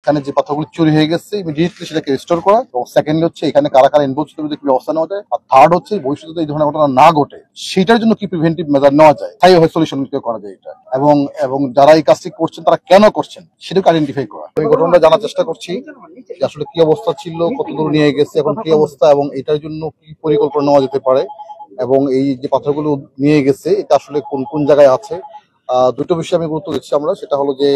এখানে যে পাথরগুলো চুরি হয়ে গেছে ইমিডিয়েটলি সেটাকে রিস্টোর করা, এবং সেকেন্ডলি হচ্ছে এখানে কারা কারা ইনভলভ ছিল কি ব্যবস্থা নেওয়া যায়, আর থার্ড হচ্ছে ভবিষ্যতে এই ধরনের ঘটনা না ঘটে সেটার জন্য কি প্রিভেন্টিভ মেজার নেওয়া যায়, স্থায়ী সলিউশন করা যায় এটা, এবং এবং যারা এই কাজটি করছেন তারা কেন করছেন সেটাকে আইডেন্টিফাই করা। এই ঘটনাটা জানার চেষ্টা করছি যে আসলে কি অবস্থা ছিল, কত দূর নিয়ে গেছে, এখন কি অবস্থা, এবং এটার জন্য কি পরিকল্পনা নেওয়া যেতে পারে, এবং এই যে পাথরগুলো নিয়ে গেছে এটা আসলে কোন কোন জায়গায় আছে। দুটো বিষয় আমি গুরুত্ব দিচ্ছি আমরা, সেটা হলো যে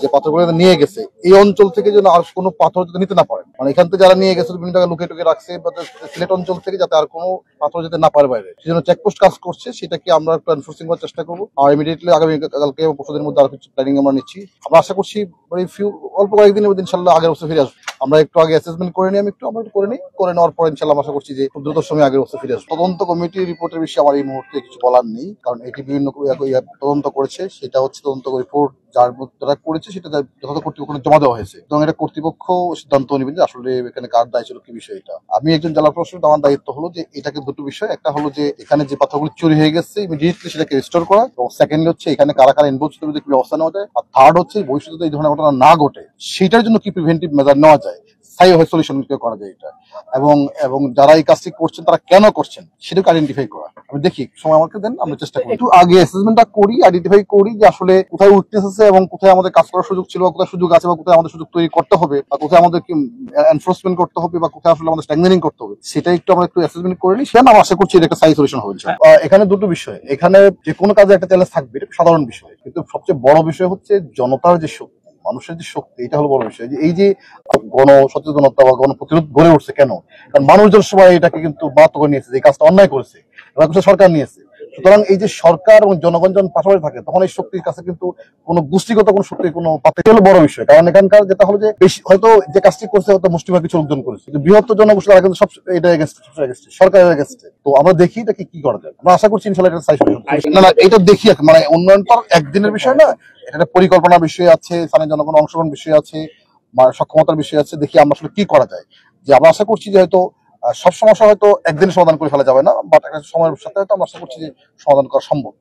যে পাথরগুলো নিয়ে গেছে এই অঞ্চল থেকে যেন আর কোনো পাথর যাতে নিতে না পারে, মানে এখান থেকে যারা নিয়ে গেছে বিভিন্ন জায়গায় লুকিয়ে টুকিয়ে রাখছে, বা সিলেট অঞ্চল থেকে যাতে আর কোনো পাথর যেতে না পারে বাইরে, সেজন্য চেকপোস্ট কাজ করছে, সেটাকে আমরা একটু এনফোর্সিং করার চেষ্টা করবো। আর ইমিডিয়েটলি আগামী কালকে পরশুদিনের মধ্যে আর কিছু প্ল্যানিং আমরা নিচ্ছি। আমরা আশা করছি অল্প কয়েকদিনের মধ্যে ইনশাল্লাহ আগের অবস্থা ফিরে আসবো। আমরা একটু আগে অ্যাসেসমেন্ট করে নিই, আমরা একটু করে নেওয়ার পর ইনশাল্লাহ আশা করছি যে খুব দ্রুত সময় আগের অবস্থা ফিরে আসবো। তদন্ত কমিটি রিপোর্টের বিষয়ে আমার এই মুহূর্তে কিছু বলার নেই, কারণ এটি বিভিন্ন তদন্ত করেছে, সেটা হচ্ছে তদন্ত রিপোর্ট যারা করেছে সেটা যথাযথ কর্তৃপক্ষ জমা দেওয়া হয়েছে, এবং এটা কর্তৃপক্ষ সিদ্ধান্ত নেবেন যে আসলে এখানে কার দায় ছিল কি বিষয়। এটা আমি একজন জেলা প্রশাসক, আমার দায়িত্ব হলো যে এটাকে দুটো বিষয়, একটা হলো যে এখানে যে পাথরগুলো চুরি হয়ে গেছে ইমিডিয়েটলি সেটাকে রিস্টোর করা, এবং সেকেন্ডলি হচ্ছে এখানে কারা কারা ইনভলভ ছিল কি ব্যবস্থা নেওয়া যায়, আর থার্ড হচ্ছে ভবিষ্যতে এই ধরনের ঘটনা না ঘটে সেটার জন্য কি প্রিভেন্টিভ মেজার নেওয়া যায়, স্থায়ী সলিউশন করা যায় এটা, এবং এবং যারা এই কাজটি করছেন তারা কেন করছেন সেটাকে আইডেন্টিফাই করা। আমি দেখি সময় আমাকে দেন, আমরা চেষ্টা করি একটু আগে অ্যাসেসমেন্টটা করি, আইডেন্টিফাই করি যে আসলে কোথায় উইকনেস আছে এবং কোথায় আমাদের কাজ করার সুযোগ ছিল, বা কোথায় সুযোগ আছে, বা কোথায় আমাদের সুযোগ তৈরি করতে হবে, বা কোথায় আমাদের এনফোর্সমেন্ট করতে হবে, বা কোথায় আসলে আমাদের স্ট্রেংথেনিং করতে হবে, সেটা একটু আমরা একটু অ্যাসেসমেন্ট করে নিই। সেটা আমরা আশা করছি এটা একটা স্থায়ী সলিউশন হবে। এখানে দুটো বিষয়, এখানে যে কোনো কাজে একটা চ্যালেঞ্জ থাকবে, এটা সাধারণ বিষয়, কিন্তু সবচেয়ে বড় বিষয় হচ্ছে জনতার যে শক্তি, মানুষের যে শক্তি, এটা হলো বড় বিষয়। যে এই যে গণ সচেতনতা বা গণ প্রতিরোধ গড়ে উঠছে কেন, কারণ মানুষজন সবাই এটাকে কিন্তু বাধ্য করে নিয়েছে, এই কাজটা অন্যায় করেছে এবং সরকার নিয়েছে। সুতরাং এই যে সরকার এবং জনগণ যখন পাশাপাশি থাকে, তখন এই শক্তির কাছে কিন্তু কোনো গোষ্ঠীগত কোনো শক্তির কোনো পার্থক্য হলো বড় বিষয়। কারণ এখানকার যেটা হলো যে বেশি হয়তো যে কাজটি করছে হয়তো মুষ্টিমেয় কিছু লোকজন করেছে, কিন্তু বৃহত্তর জনগোষ্ঠী তারা কিন্তু সব এটা সরকারের এগেন্স্টে। তো আমরা দেখি এটাকে কি করা যায়, আমরা আশা করছি ইনশাল্লাহ এটা সাইজ না না এটা দেখি, মানে উন্নয়ন তো একদিনের বিষয় না, এটা পরিকল্পনার বিষয় আছে, স্থানীয় জনগণ অংশগ্রহণ বিষয় আছে, সক্ষমতার বিষয় আছে। দেখি আমরা আসলে কি করা যায়। যে আমরা আশা করছি যে হয়তো সব সমস্যা হয়তো একদিনে সমাধান করে ফেলা যাবে না, বাট একটা সময়ের সাথে হয়তো আমরা আশা করছি যে সমাধান করা সম্ভব।